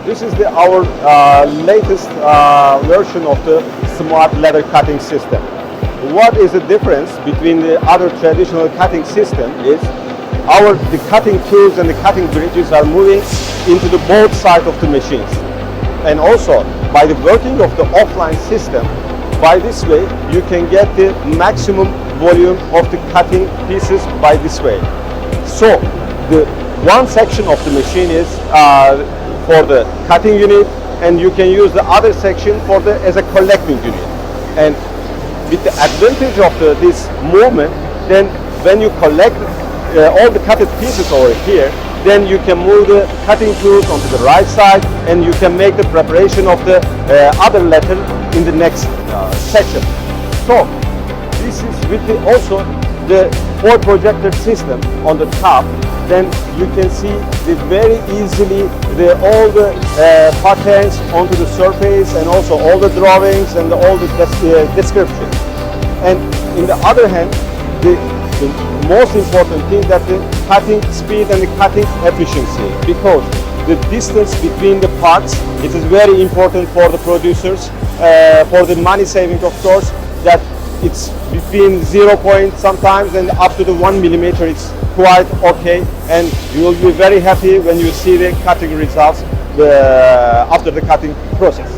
This is our latest version of the smart leather cutting system. What is the difference between the other traditional cutting system is the cutting tools and the cutting bridges are moving into the both sides of the machines. And also by the working of the offline system, by this way you can get the maximum volume of the cutting pieces by this way. So the one section of the machine is for the cutting unit, and you can use the other section as a collecting unit. And with the advantage of this movement, then when you collect all the cutted pieces over here, then you can move the cutting tools onto the right side, and you can make the preparation of the other letter in the next section. So this is with also the 4 projector system on the top. Then you can see very easily all the patterns onto the surface, and also all the drawings and all the descriptions. And in the other hand, the most important thing that the cutting speed and the cutting efficiency, because the distance between the parts, it is very important for the producers, for the money saving of course, that it's between 0 point sometimes and up to the 1 millimeter. It's quite okay, and you will be very happy when you see the cutting results after the cutting process.